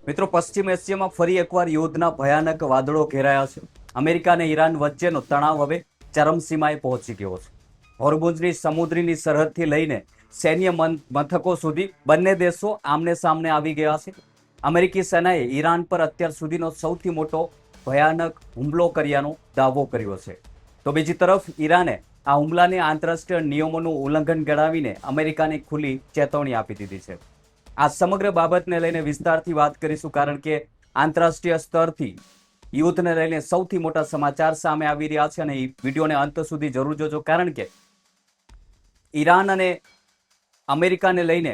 મિત્રો, પશ્ચિમ એશિયામાં ફરી એકવાર યુદ્ધના ભયાનક વાદળો ઘેરાયા છે. અમેરિકા અને ઈરાન વચ્ચેનો તણાવ હવે ચરમસીમાએ પહોંચી ગયો છે. હોર્મુઝની સમુદ્રની સરહદથી લઈને સૈન્ય મથકો સુધી બંને દેશો આમને સામને આવી ગયા છે. અમેરિકી સેનાએ ઈરાન પર અત્યાર સુધીનો સૌથી મોટો ભયાનક હુમલો કર્યાનો દાવો કર્યો છે. તો બીજી તરફ ઈરાને આ હુમલાને આંતરરાષ્ટ્રીય નિયમોનું ઉલ્લંઘન ગણાવીને અમેરિકાને ખુલ્લી ચેતવણી આપી દીધી છે. આ સમગ્ર બાબતને લઈને વિસ્તારથી વાત કરીશું, કારણ કે આંતરરાષ્ટ્રીય સ્તરથી યુદ્ધને લઈને સૌથી મોટા સમાચાર સામે આવી રહ્યા છે અને એ વિડીયોને અંત સુધી જરૂર જોજો, કારણ કે ઈરાન અને અમેરિકાને લઈને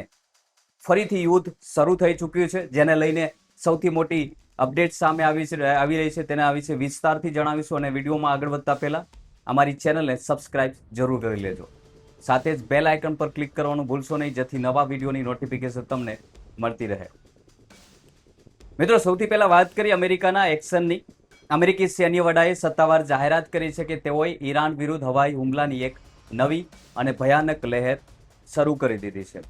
ફરીથી યુદ્ધ શરૂ થઈ ચૂક્યું છે, જેને લઈને સૌથી મોટી અપડેટ સામે આવી રહી છે. તેના વિશે વિસ્તારથી જણાવીશું અને વિડીયોમાં આગળ વધતા પહેલા અમારી ચેનલને સબસ્ક્રાઇબ જરૂર કરી લેજો. સાથે જ બેલ આઇકન પર ક્લિક કરવાનું ભૂલશો નહીં, જેથી નવા વિડીયોની નોટિફિકેશન તમને મળતી રહે. મિત્રો, સૌથી પહેલા વાત કરીએ અમેરિકાના એક્શનની. અમેરિકી સૈન્ય વડાએ સત્તાવાર જાહેરાત કરી છે કે તેઓએ ઈરાન વિરુદ્ધ હવાઈ હુમલાની એક નવી અને ભયાનક લહેર શરૂ કરી દીધી છે.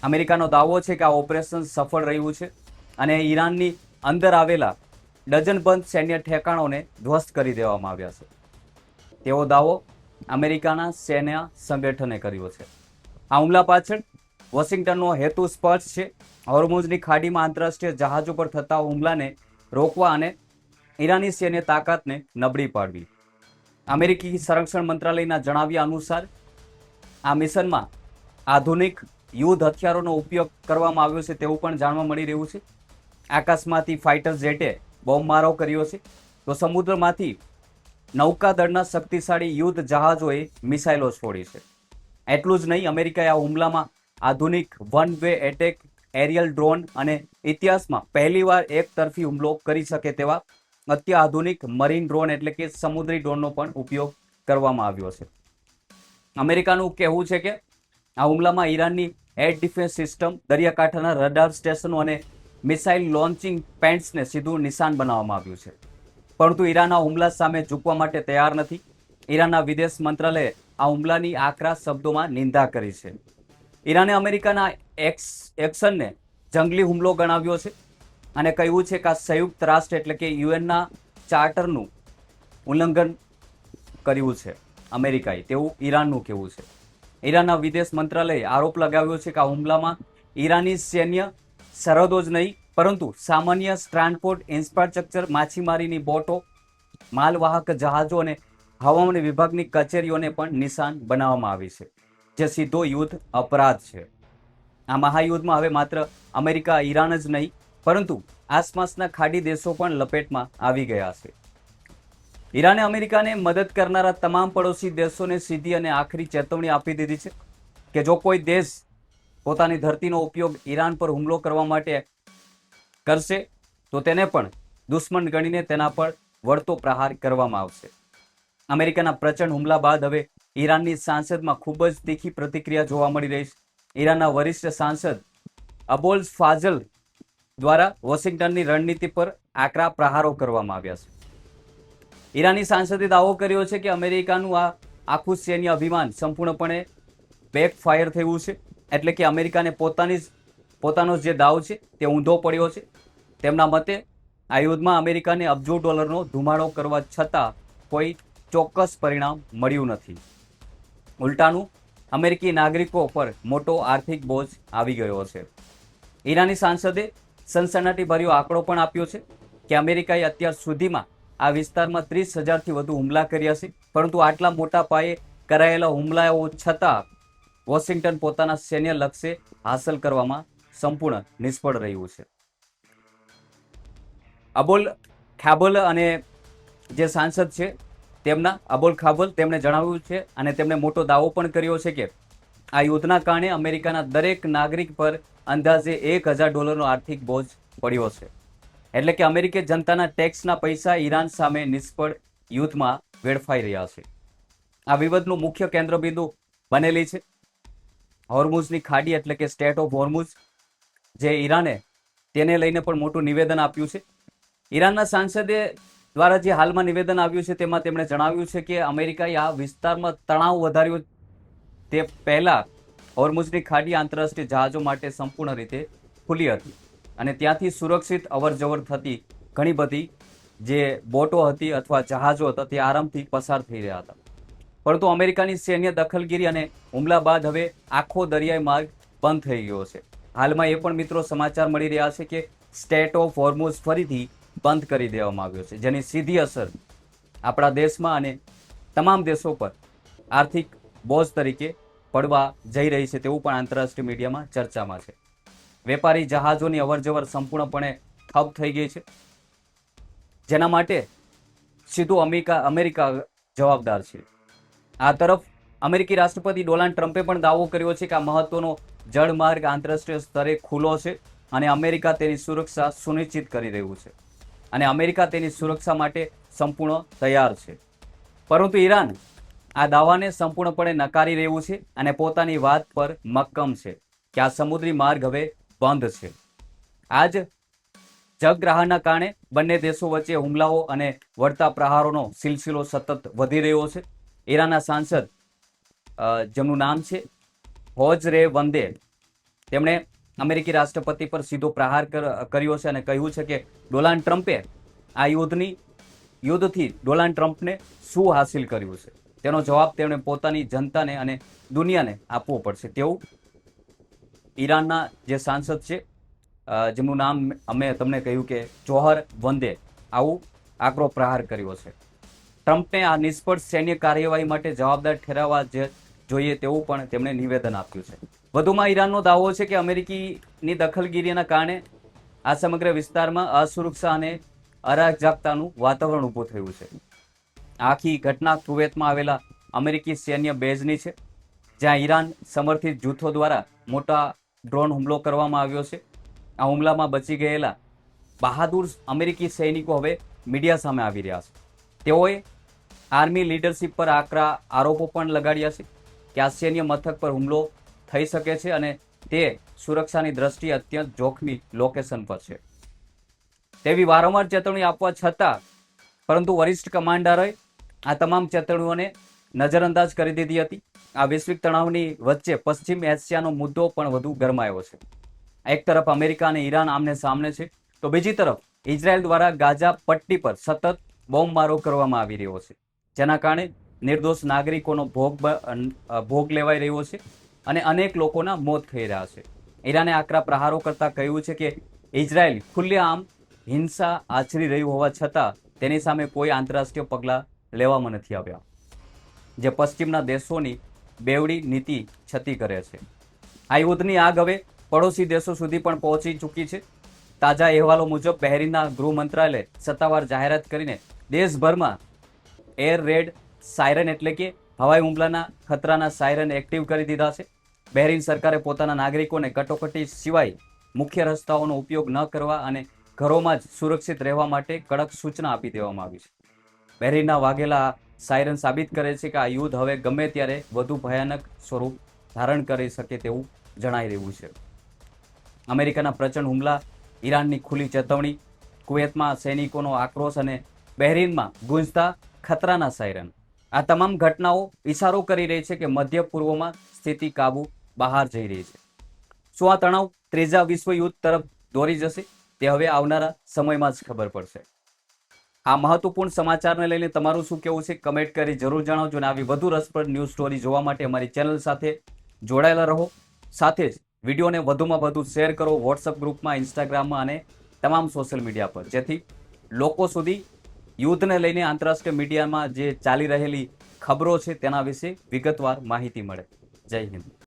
અમેરિકાનો દાવો છે કે આ ઓપરેશન સફળ રહ્યું છે અને ઈરાનની અંદર આવેલા ડઝનબંધ સૈન્ય ઠેકાણોને ધ્વસ્ત કરી દેવામાં આવ્યા છે. તેવો દાવો અમેરિકાના સૈન્ય સંગઠને કર્યો છે. આ હુમલા પાછળ વોશિંગ્ટનનો હેતુ સ્પષ્ટ છે: હોર્મુઝની ખાડીમાં આંતરરાષ્ટ્રીય જહાજો પર થતા હુમલાને રોકવા અને ઈરાની સૈન્ય તાકાતને નબળી પાડવી. અમેરિકી સંરક્ષણ મંત્રાલયના જણાવ્યા અનુસાર આ મિશનમાં આધુનિક યુદ્ધ હથિયારોનો ઉપયોગ કરવામાં આવ્યો છે તેવું પણ જાણવા મળી રહ્યું છે. આકાશમાંથી ફાઇટર જેટે બોમ્બમારો કર્યો છે, તો સમુદ્રમાંથી નૌકાદળના શક્તિશાળી યુદ્ધ જહાજોએ મિસાઇલો છોડી છે. એટલું જ નહીં, અમેરિકાએ આ હુમલામાં આધુનિક one way attack aerial drone અને ઇતિહાસમાં પહેલીવાર એક તરફી હુમલો કરી શકે તેવા અત્યાધુનિક મરીન ડ્રોન એટલે કે સમુદ્રી ડ્રોનનો પણ ઉપયોગ કરવામાં આવ્યો છે. અમેરિકાનું કહેવું છે કે આ હુમલામાં ઈરાનની એર ડિફેન્સ સિસ્ટમ, દરિયાકાંઠાના રડાર સ્ટેશનો અને મિસાઇલ લોન્ચિંગ પેડ્સને સીધું નિશાન બનાવવામાં આવ્યું છે. પરંતુ ઈરાન આ હુમલા સામે ઝૂકવા માટે તૈયાર નથી. ઈરાનના વિદેશ મંત્રાલયે આ હુમલાની આકરા શબ્દોમાં નિંદા કરી છે. ઈરાને અમેરિકાના એક્શનને જંગલી હુમલો ગણાવ્યો છે અને કહ્યું છે કે આ સંયુક્ત રાષ્ટ્ર એટલે કે યુએનના ચાર્ટરનું ઉલ્લંઘન કર્યું છે અમેરિકાએ, તેવું ઈરાનનું કહેવું છે. ઈરાનના વિદેશ મંત્રાલયે આરોપ લગાવ્યો છે કે આ હુમલામાં ઈરાની સૈન્ય સરહદો જ નહીં પરંતુ સામાન્ય ટ્રાન્સપોર્ટ ઇન્ફ્રાસ્ટ્રક્ચર, માછીમારીની બોટો, માલવાહક જહાજો અને હવામાન વિભાગની કચેરીઓને પણ નિશાન બનાવવામાં આવી છે, જે સીધો યુદ્ધ અપરાધ છે. આ મહાયુદ્ધમાં હવે માત્ર અમેરિકા, ઈરાન જ નહીં પરંતુ આસપાસના ખાડી દેશો પણ લપેટમાં આવી ગયા છે. ઈરાને અમેરિકાને મદદ કરનારા તમામ પડોશી દેશોને સીધી અને આખરી ચેતવણી આપી દીધી છે કે જો કોઈ દેશ પોતાની ધરતીનો ઉપયોગ ઈરાન પર હુમલો કરવા માટે કરશે તો તેને પણ દુશ્મન ગણીને તેના પર વળતો પ્રહાર કરવામાં આવશે. અમેરિકાના પ્રચંડ હુમલા બાદ હવે ઈરાનની સાંસદમાં ખૂબ જ તીખી પ્રતિક્રિયા જોવા મળી રહી છે. ઈરાનના વરિષ્ઠ સાંસદ અબોલ ફાઝલ દ્વારા વોશિંગ્ટનની રણનીતિ પર આકરા પ્રહારો કરવામાં આવ્યા છે. ઈરાની સાંસદે દાવો કર્યો છે કે અમેરિકાનું આ આખું સૈન્ય અભિમાન સંપૂર્ણપણે બેકફાયર થયું છે, એટલે કે અમેરિકાને પોતાનો જે દાવ છે તે ઊંધો પડ્યો છે. તેમના મતે આ યુદ્ધમાં અમેરિકાને અબજો ડોલરનો ધુમાડો કરવા છતાં કોઈ ચોક્કસ પરિણામ મળ્યું નથી. ઉલટાનું અમેરિકી નાગરિકો પર મોટો આર્થિક બોજ આવી ગયો છે. ઈરાની સાંસદે સનસનાટીભર્યો આંકડો પણ આપ્યો છે કે અમેરિકાએ અત્યાર સુધીમાં આ વિસ્તારમાં 30,000થી વધુ હુમલા કર્યા છે, પરંતુ આટલા મોટા પાયે કરાયેલા હુમલાઓ છતાં વોશિંગ્ટન પોતાના સૈન્ય લક્ષ્ય હાંસલ કરવામાં સંપૂર્ણ નિષ્ફળ રહ્યું છે. અબોલ ખાબલ અને જે સાંસદ છે અબોલ ખાબલ તેમણે જણાવ્યું છે અને તેમણે મોટો દાવો પણ કર્યો છે કે આ યુદ્ધના કારણે અમેરિકાના દરેક નાગરિક પર અંદાજે $1,000નો આર્થિક બોજ પડ્યો છે. એટલે કે અમેરિકી જનતાના ટેક્સના પૈસા ઈરાન સામે નિષ્ફળ યુદ્ધમાં વેડફાઈ રહ્યા છે. આ વિવાદનું મુખ્ય કેન્દ્રબિંદુ બનેલી છે હોર્મુઝની ખાડી એટલે કે સ્ટેટ ઓફ હોર્મુઝ, જે ઈરાને તેને લઈને પણ મોટું નિવેદન આપ્યું છે. ઈરાનના સાંસદે દ્વારા જે હાલમાં નિવેદન આવ્યું છે તેમાં તેમણે જણાવ્યું છે કે અમેરિકાએ આ વિસ્તારમાં તણાવ વધાર્યો તે પહેલા હોર્મુઝની ખાડી આંતરરાષ્ટ્રીય જહાજો માટે સંપૂર્ણ રીતે ખુલ્લી હતી. અને ત્યાંથી સુરક્ષિત અવરજવર થતી ઘણી બધી જે બોટો હતી અથવા જહાજો હતા તે આરામથી પસાર થઈ રહ્યા હતા. પરંતુ અમેરિકાની સૈન્ય દખલગીરી અને હુમલા બાદ હવે આખો દરિયાઈ માર્ગ બંધ થઈ ગયો છે. હાલમાં એ પણ મિત્રો સમાચાર મળી રહ્યા છે કે સ્ટેટ ઓફ હોર્મુઝ ફરીથી બંધ કરી દેવામાં આવ્યો છે, જેની સીધી અસર આપણા દેશમાં અને તમામ દેશો પર આર્થિક બોજ તરીકે પડવા જઈ રહી છે તેવું પણ આંતરરાષ્ટ્રીય મીડિયામાં ચર્ચામાં છે. વેપારી જહાજોની અવરજવર સંપૂર્ણપણે ઠપ થઈ ગઈ છે, જેના માટે સીધું અમેરિકા જવાબદાર છે. આ તરફ અમેરિકી રાષ્ટ્રપતિ ડોનાલ્ડ ટ્રમ્પે પણ દાવો કર્યો છે કે આ મહત્વનો જળમાર્ગ આંતરરાષ્ટ્રીય સ્તરે ખુલ્લો છે અને અમેરિકા તેની સુરક્ષા સુનિશ્ચિત કરી રહ્યું છે અને અમેરિકા તેની સુરક્ષા માટે સંપૂર્ણ તૈયાર છે. પરંતુ ઈરાન આ દાવાને સંપૂર્ણપણે નકારી રહ્યું છે અને પોતાની વાત પર મક્કમ છે કે આ સમુદ્રી માર્ગ હવે બંધ છે. આજ જગગ્રહણના કારણે બંને દેશો વચ્ચે હુમલાઓ અને વળતા પ્રહારોનો સિલસિલો સતત વધી રહ્યો છે. ઈરાનના સાંસદ જેમનું નામ છે હોજરે વંદે, તેમણે અમેરિકી રાષ્ટ્રપતિ પર સીધો પ્રહાર કર્યો છે અને કહ્યું છે કે ડોનાલ્ડ ટ્રમ્પે આ યુદ્ધથી ડોનાલ્ડ ટ્રમ્પને શું હાસિલ કર્યું છે તેનો જવાબ તેમણે પોતાની જનતાને અને દુનિયાને આપવો પડશે તેવું ઈરાનના જે સાંસદ છે જેમનું નામ અમે તમને કહ્યું કે જોહર વંદે આવું આકરો પ્રહાર કર્યો છે. ટ્રમ્પને આ નિષ્ફળ સૈન્ય કાર્યવાહી માટે જવાબદાર ઠેરવવા જોઈએ તેવું પણ તેમણે નિવેદન આપ્યું છે. વધુમાં ઈરાનનો દાવો છે કે અમેરિકીની દખલગીરીના કારણે આ સમગ્ર વિસ્તારમાં અસુરક્ષા અને અરાજકતાનું વાતાવરણ ઊભું થયું છે. આખી ઘટના કુવૈતમાં આવેલા અમેરિકી સૈન્ય બેઝની છે, જ્યાં ઈરાન સમર્થિત જૂથો દ્વારા મોટા ડ્રોન હુમલો કરવામાં આવ્યો છે. આ હુમલામાં બચી ગયેલા બહાદુર અમેરિકી સૈનિકો હવે મીડિયા સામે આવી રહ્યા છે. તેઓએ આર્મી લીડરશિપ પર આકરા આરોપો પણ લગાડ્યા છે કે આ સૈન્ય મથક પર હુમલો થઈ શકે છે અને તે સુરક્ષાની દ્રષ્ટિએ અત્યંત જોખમી લોકેશન પર છે તેવી વારંવાર ચેતવણી આપવા છતાં પરંતુ વરિષ્ઠ કમાન્ડરોએ આ તમામ ચેતવણીઓને નજરઅંદાજ કરી દીધી હતી. આ વૈશ્વિક તણાવની વચ્ચે પશ્ચિમ એશિયાનો મુદ્દો પણ વધુ ગરમાયો છે. એક તરફ અમેરિકા અને ઈરાન આમને સામને છે, તો બીજી તરફ ઇઝરાયલ દ્વારા ગાઝા પટ્ટી પર સતત બોમ્બમારો કરવામાં આવી રહ્યો છે, જેના કારણે નિર્દોષ નાગરિકોનો ભોગ લેવાઈ રહ્યો છે અને અનેક લોકોના મોત થઈ રહ્યા છે. ઈરાને આકરા પ્રહારો કરતા કહ્યું છે કે ઇઝરાયલ ખુલ્લેઆમ હિંસા આચરી રહ્યું હોવા છતાં તેની સામે કોઈ આંતરરાષ્ટ્રીય પગલાં લેવામાં નથી આવ્યા, જે પશ્ચિમના દેશોની બેવડી નીતિ છતી કરે છે. આ યુદ્ધની આગ હવે પડોશી દેશો સુધી પણ પહોંચી ચૂકી છે. તાજા અહેવાલો મુજબ બહેરીનના ગૃહ મંત્રાલયે સત્તાવાર જાહેરાત કરીને દેશભરમાં એર રેડ સાયરન એટલે કે હવાઈ હુમલાના ખતરાના સાયરન એક્ટિવ કરી દીધા છે. બહેરીન સરકારે પોતાના નાગરિકોને કટોકટી સિવાય મુખ્ય રસ્તાઓનો ઉપયોગ ન કરવા અને ઘરોમાં જ સુરક્ષિત રહેવા માટે કડક સૂચના આપી દેવામાં આવી છે. બહેરીનના વાઘેલા સાયરન સાબિત કરે છે કે આ યુદ્ધ હવે ગમે ત્યારે વધુ ભયાનક સ્વરૂપ ધારણ કરી શકે તેવું જણાઈ રહ્યું છે. અમેરિકાના પ્રચંડ હુમલા, ઈરાનની ખુલ્લી ચેતવણી, કુવૈતમાં સૈનિકોનો આક્રોશ અને બહેરીનમાં ગુંજતા ખતરાના સાયરન, આ તમામ ઘટનાઓ ઇશારો કરી રહી છે કે મધ્ય પૂર્વમાં સ્થિતિ કાબુ બહાર જઈ રહી છે. શું આ તણાવ ત્રીજા વિશ્વ યુદ્ધ તરફ દોરી જશે તે હવે આવનારા સમયમાં જ ખબર પડશે. આ મહત્વપૂર્ણ સમાચારને લઈને તમારું શું કહેવું છે કમેન્ટ કરી જરૂર જણાવજો અને આવી વધુ રસપ્રદ ન્યૂઝ સ્ટોરી જોવા માટે અમારી ચેનલ સાથે જોડાયેલા રહો. સાથે જ વિડીયોને વધુમાં વધુ શેર કરો વોટ્સઅપ ગ્રુપમાં, ઇન્સ્ટાગ્રામમાં અને તમામ સોશિયલ મીડિયા પર, જેથી લોકો સુધી યુદ્ધને લઈને આંતરરાષ્ટ્રીય મીડિયામાં જે ચાલી રહેલી ખબરો છે તેના વિશે વિગતવાર માહિતી મળે. જય હિન્દ.